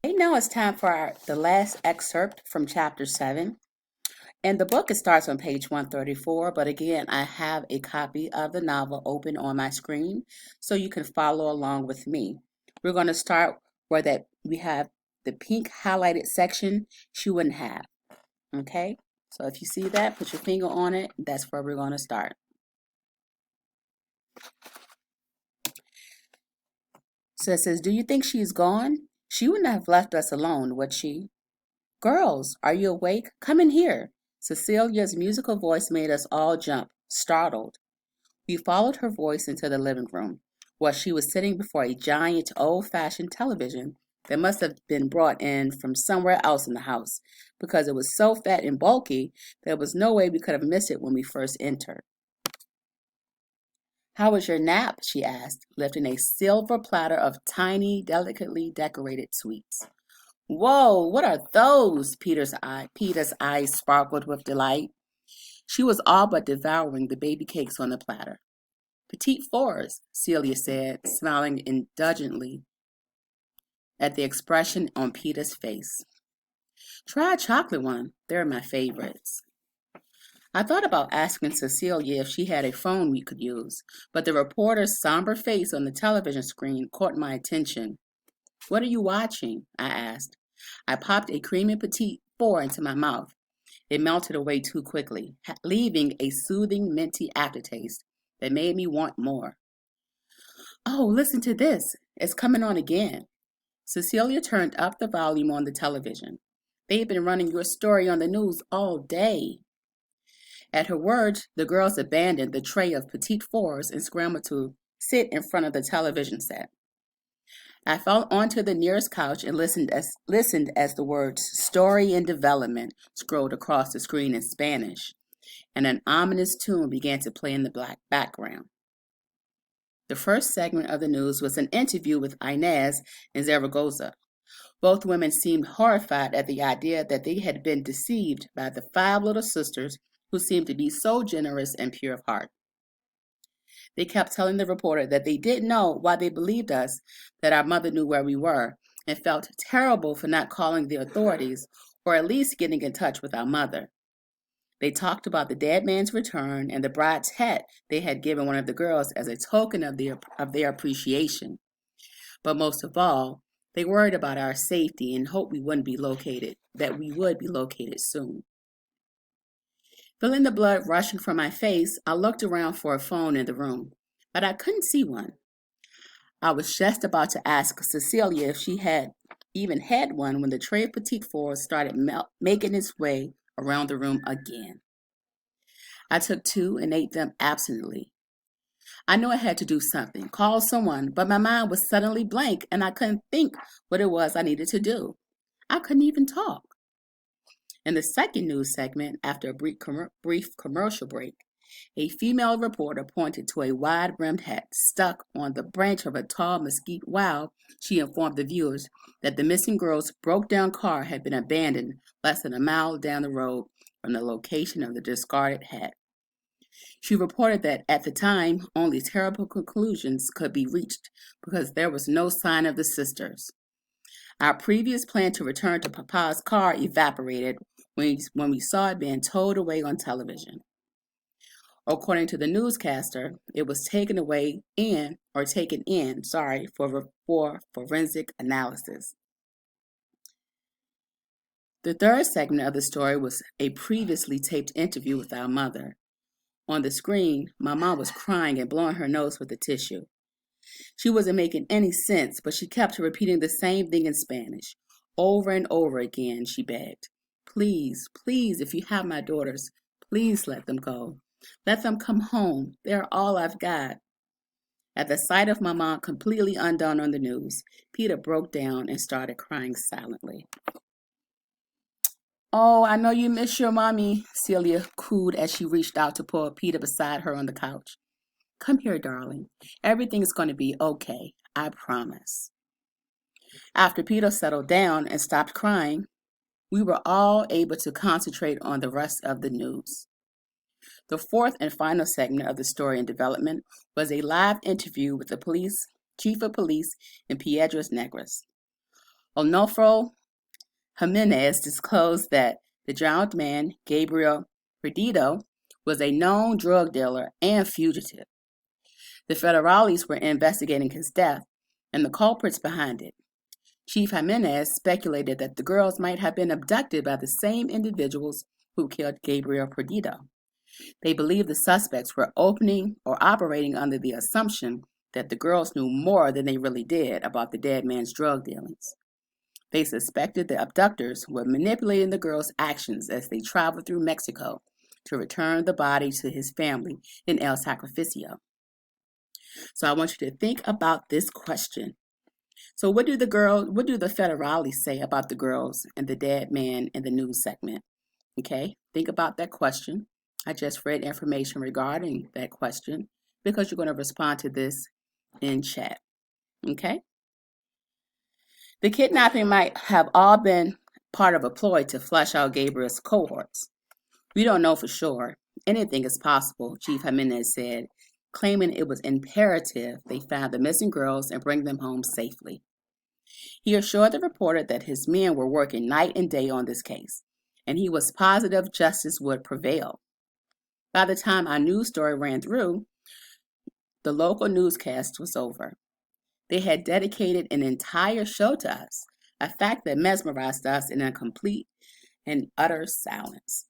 Okay, now it's time for the last excerpt from chapter 7. And the book, it starts on page 134, but again, I have a copy of the novel open on my screen so you can follow along with me. We're going to start where that we have the pink highlighted section she wouldn't have. Okay? So if you see that, put your finger on it. That's where we're going to start. So it says, "Do you think she's gone? She wouldn't have left us alone, would she? Girls, are you awake? Come in here." Cecilia's musical voice made us all jump, startled. We followed her voice into the living room, where she was sitting before a giant old-fashioned television that must have been brought in from somewhere else in the house, because it was so fat and bulky there was no way we could have missed it when we first entered. "How was your nap?" she asked, lifting a silver platter of tiny, delicately decorated sweets. "Whoa, what are those?" Peter's eyes sparkled with delight. She was all but devouring the baby cakes on the platter. "Petite fours," Celia said, smiling indulgently at the expression on Peter's face. "Try a chocolate one. They're my favorites." I thought about asking Cecilia if she had a phone we could use, but the reporter's somber face on the television screen caught my attention. "What are you watching?" I asked. I popped a creamy petite four into my mouth. It melted away too quickly, leaving a soothing, minty aftertaste that made me want more. "Oh, listen to this. It's coming on again." Cecilia turned up the volume on the television. "They've been running your story on the news all day." At her words, the girls abandoned the tray of petite fours and scrambled to sit in front of the television set. I fell onto the nearest couch and listened as the words "story in development" scrolled across the screen in Spanish, and an ominous tune began to play in the black background. The first segment of the news was an interview with Inez and Zaragoza. Both women seemed horrified at the idea that they had been deceived by the five little sisters who seemed to be so generous and pure of heart. They kept telling the reporter that they didn't know why they believed us, that our mother knew where we were, and felt terrible for not calling the authorities or at least getting in touch with our mother. They talked about the dead man's return and the bride's hat they had given one of the girls as a token of their appreciation. But most of all, they worried about our safety and hoped that we would be located soon. Feeling the blood rushing from my face, I looked around for a phone in the room, but I couldn't see one. I was just about to ask Cecilia if she had even had one when the tray of petite fours started making its way around the room again. I took two and ate them absently. I knew I had to do something, call someone, but my mind was suddenly blank and I couldn't think what it was I needed to do. I couldn't even talk. In the second news segment, after a brief commercial break, a female reporter pointed to a wide-brimmed hat stuck on the branch of a tall mesquite while she informed the viewers that the missing girl's broke-down car had been abandoned less than a mile down the road from the location of the discarded hat. She reported that at the time, only terrible conclusions could be reached because there was no sign of the sisters. Our previous plan to return to Papa's car evaporated when we saw it being towed away on television. According to the newscaster, it was taken in, for forensic analysis. The third segment of the story was a previously taped interview with our mother. On the screen, my mom was crying and blowing her nose with a tissue. She wasn't making any sense, but she kept repeating the same thing in Spanish. Over and over again, she begged. "Please, please, if you have my daughters, please let them go. Let them come home. They're all I've got." At the sight of my mom completely undone on the news, Peter broke down and started crying silently. "Oh, I know you miss your mommy," Celia cooed as she reached out to pull Peter beside her on the couch. "Come here, darling. Everything's going to be okay. I promise." After Peter settled down and stopped crying, we were all able to concentrate on the rest of the news. The fourth and final segment of the story in development was a live interview with the chief of police in Piedras Negras. Onofre Jimenez disclosed that the drowned man, Gabriel Perdido, was a known drug dealer and fugitive. The federales were investigating his death and the culprits behind it. Chief Jimenez speculated that the girls might have been abducted by the same individuals who killed Gabriel Perdido. They believed the suspects were operating under the assumption that the girls knew more than they really did about the dead man's drug dealings. They suspected the abductors were manipulating the girls' actions as they traveled through Mexico to return the body to his family in El Sacrificio. So I want you to think about this question. So what do the federales say about the girls and the dead man in the news segment? Okay, think about that question. I just read information regarding that question because you're going to respond to this in chat. Okay? The kidnapping might have all been part of a ploy to flush out Gabriel's cohorts. We don't know for sure. Anything is possible, Chief Jimenez said, claiming it was imperative they find the missing girls and bring them home safely. He assured the reporter that his men were working night and day on this case, and he was positive justice would prevail. By the time our news story ran through, the local newscast was over. They had dedicated an entire show to us, a fact that mesmerized us in a complete and utter silence.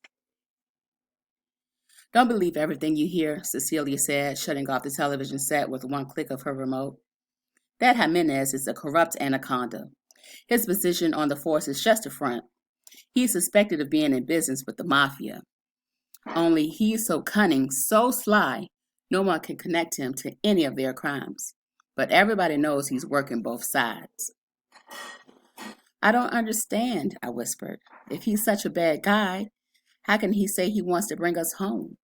Don't believe everything you hear, Cecilia said, shutting off the television set with one click of her remote. That Jimenez is a corrupt anaconda. His position on the force is just a front. He's suspected of being in business with the mafia. Only he's so cunning, so sly, no one can connect him to any of their crimes. But everybody knows he's working both sides. I don't understand, I whispered. If he's such a bad guy, how can he say he wants to bring us home?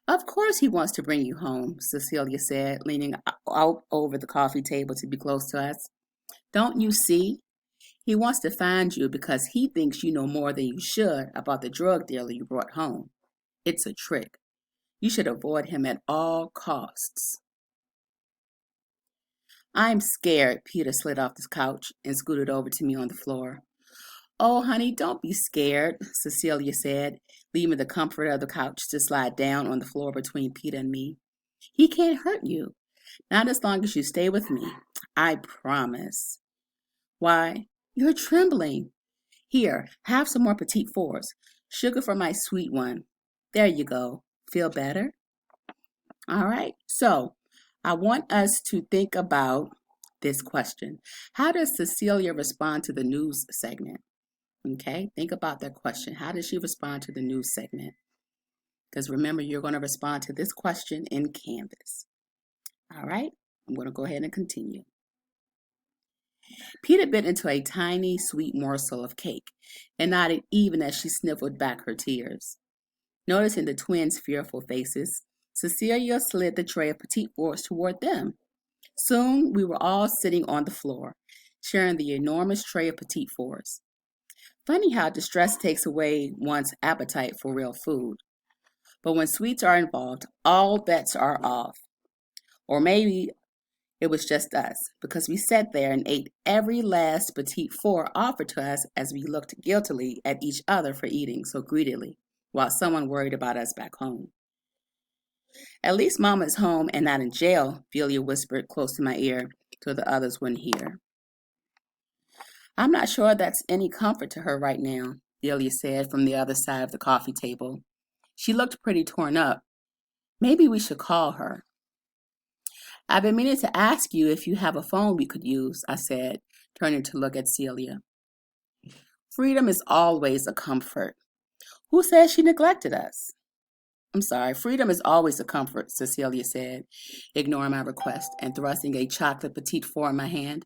Of course he wants to bring you home, Cecilia said, leaning out over the coffee table to be close to us. Don't you see? He wants to find you because he thinks you know more than you should about the drug dealer you brought home. It's a trick. You should avoid him at all costs. I'm scared, Peter slid off the couch and scooted over to me on the floor. Oh, honey, don't be scared, Cecilia said, leaving the comfort of the couch to slide down on the floor between Peter and me. He can't hurt you. Not as long as you stay with me. I promise. Why, you're trembling. Here, have some more Petite Fours. Sugar for my sweet one. There you go. Feel better? All right. So, I want us to think about this question. How does Cecilia respond to the news segment? Okay, think about that question. How does she respond to the news segment? Because remember, you're going to respond to this question in Canvas. All right, I'm going to go ahead and continue. Peter bit into a tiny, sweet morsel of cake and nodded even as she sniffled back her tears. Noticing the twins' fearful faces, Cecilia slid the tray of Petite Fours toward them. Soon, we were all sitting on the floor, sharing the enormous tray of Petite Fours. Funny how distress takes away one's appetite for real food. But when sweets are involved, all bets are off. Or maybe it was just us, because we sat there and ate every last Petite Four offered to us as we looked guiltily at each other for eating so greedily, while someone worried about us back home. At least Mama's home and not in jail, Delia whispered close to my ear so the others wouldn't hear. I'm not sure that's any comfort to her right now, Delia said from the other side of the coffee table. She looked pretty torn up. Maybe we should call her. I've been meaning to ask you if you have a phone we could use, I said, turning to look at Celia. Freedom is always a comfort. Who says she neglected us? I'm sorry, freedom is always a comfort, Cecilia said, ignoring my request and thrusting a chocolate Petite Four in my hand.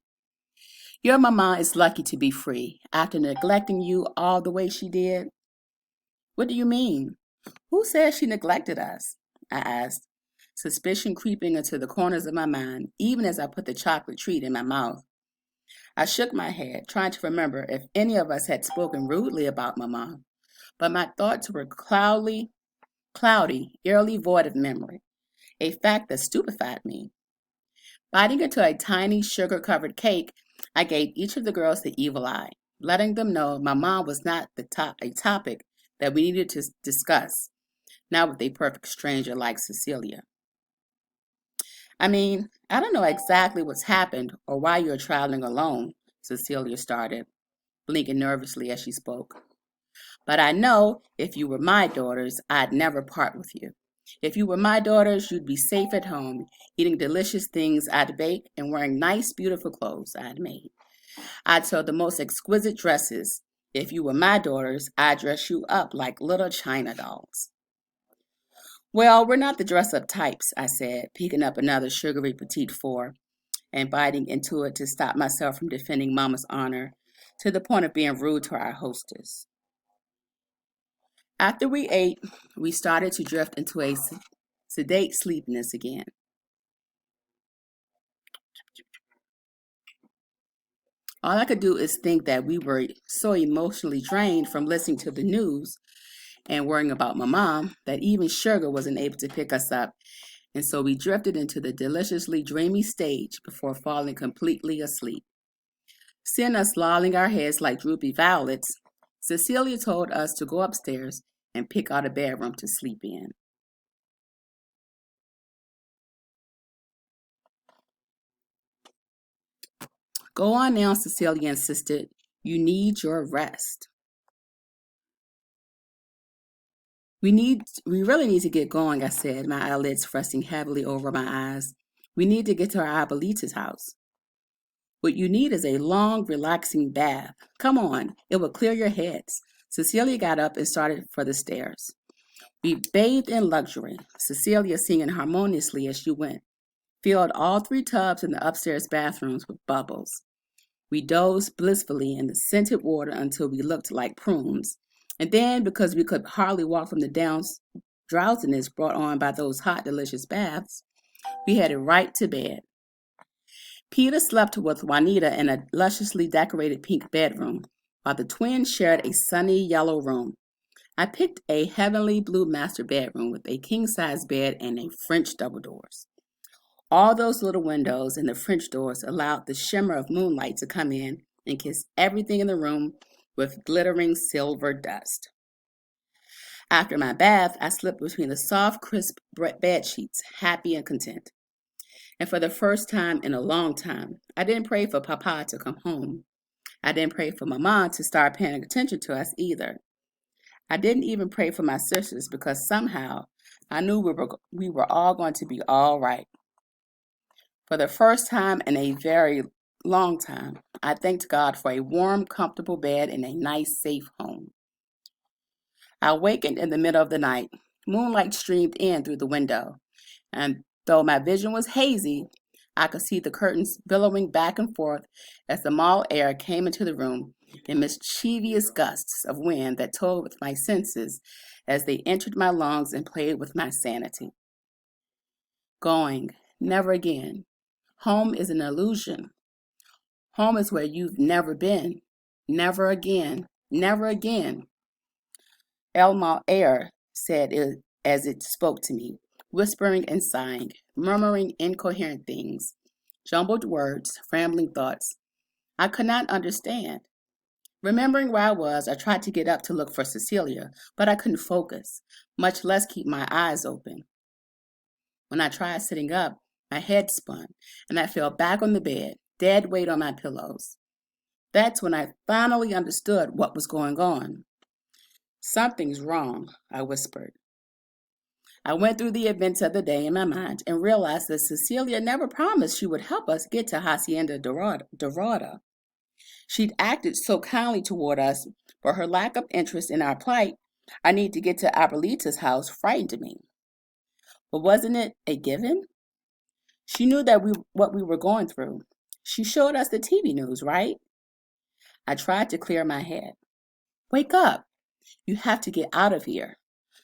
Your mama is lucky to be free after neglecting you all the way she did. What do you mean? Who says she neglected us? I asked, suspicion creeping into the corners of my mind, even as I put the chocolate treat in my mouth. I shook my head, trying to remember if any of us had spoken rudely about Mama, but my thoughts were cloudy, eerily void of memory, a fact that stupefied me. Biting into a tiny sugar-covered cake, I gave each of the girls the evil eye, letting them know my mom was not a topic that we needed to discuss, not with a perfect stranger like Cecilia. I mean, I don't know exactly what's happened or why you're traveling alone, Cecilia started, blinking nervously as she spoke. But I know if you were my daughters, I'd never part with you. If you were my daughters, you'd be safe at home, eating delicious things I'd bake and wearing nice, beautiful clothes I'd made. I'd sew the most exquisite dresses. If you were my daughters, I'd dress you up like little China dolls. Well, we're not the dress up types, I said, picking up another sugary petite four and biting into it to stop myself from defending Mama's honor to the point of being rude to our hostess. After we ate, we started to drift into a sedate sleepiness again. All I could do is think that we were so emotionally drained from listening to the news and worrying about my mom that even sugar wasn't able to pick us up, and so we drifted into the deliciously dreamy stage before falling completely asleep. Seeing us lolling our heads like droopy violets, Cecilia told us to go upstairs and pick out a bedroom to sleep in. Go on now, Cecilia insisted. You need your rest. We really need to get going, I said, my eyelids resting heavily over my eyes. We need to get to our Abuelita's house. What you need is a long, relaxing bath. Come on, it will clear your heads. Cecilia got up and started for the stairs. We bathed in luxury, Cecilia singing harmoniously as she went, filled all 3 tubs in the upstairs bathrooms with bubbles. We dozed blissfully in the scented water until we looked like prunes. And then, because we could hardly walk from the drowsiness brought on by those hot, delicious baths, we headed right to bed. Peter slept with Juanita in a lusciously decorated pink bedroom, while the twins shared a sunny yellow room. I picked a heavenly blue master bedroom with a king-size bed and a French double doors. All those little windows and the French doors allowed the shimmer of moonlight to come in and kiss everything in the room with glittering silver dust. After my bath, I slipped between the soft, crisp bed sheets, happy and content. And for the first time in a long time, I didn't pray for Papa to come home. I didn't pray for Mama to start paying attention to us either. I didn't even pray for my sisters because somehow I knew we were all going to be all right. For the first time in a very long time, I thanked God for a warm, comfortable bed and a nice, safe home. I awakened in the middle of the night. Moonlight streamed in through the window, and though my vision was hazy, I could see the curtains billowing back and forth as the mall air came into the room in mischievous gusts of wind that toyed with my senses as they entered my lungs and played with my sanity. Going, never again. Home is an illusion. Home is where you've never been. Never again. Never again. Elma Air said it as it spoke to me, whispering and sighing, murmuring incoherent things, jumbled words, rambling thoughts. I could not understand. Remembering where I was, I tried to get up to look for Cecilia, but I couldn't focus, much less keep my eyes open. When I tried sitting up, my head spun, and I fell back on the bed, dead weight on my pillows. That's when I finally understood what was going on. Something's wrong, I whispered. I went through the events of the day in my mind and realized that Cecilia never promised she would help us get to Hacienda Dorada. She'd acted so kindly toward us, but her lack of interest in our plight, our need to get to Abuelita's house, frightened me. But wasn't it a given? She knew that what we were going through. She showed us the TV news, right? I tried to clear my head. Wake up. You have to get out of here.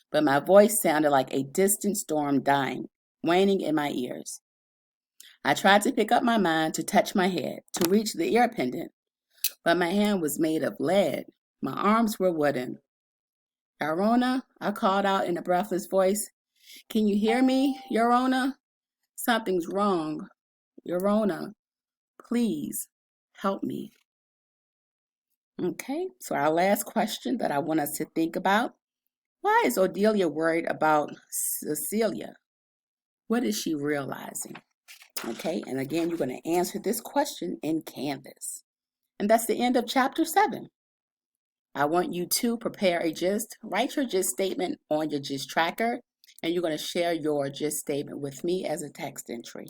But my voice sounded like a distant storm dying, waning in my ears. I tried to pick up my mind to touch my head, to reach the ear pendant, but my hand was made of lead. My arms were wooden. Yorona, I called out in a breathless voice. Can you hear me, Yorona? Something's wrong. Yorona, please, help me. Okay, so our last question that I want us to think about. Why is Odelia worried about Cecilia? What is she realizing? Okay, and again, you're going to answer this question in Canvas. And that's the end of chapter 7. I want you to prepare a gist, write your gist statement on your gist tracker, and you're going to share your gist statement with me as a text entry.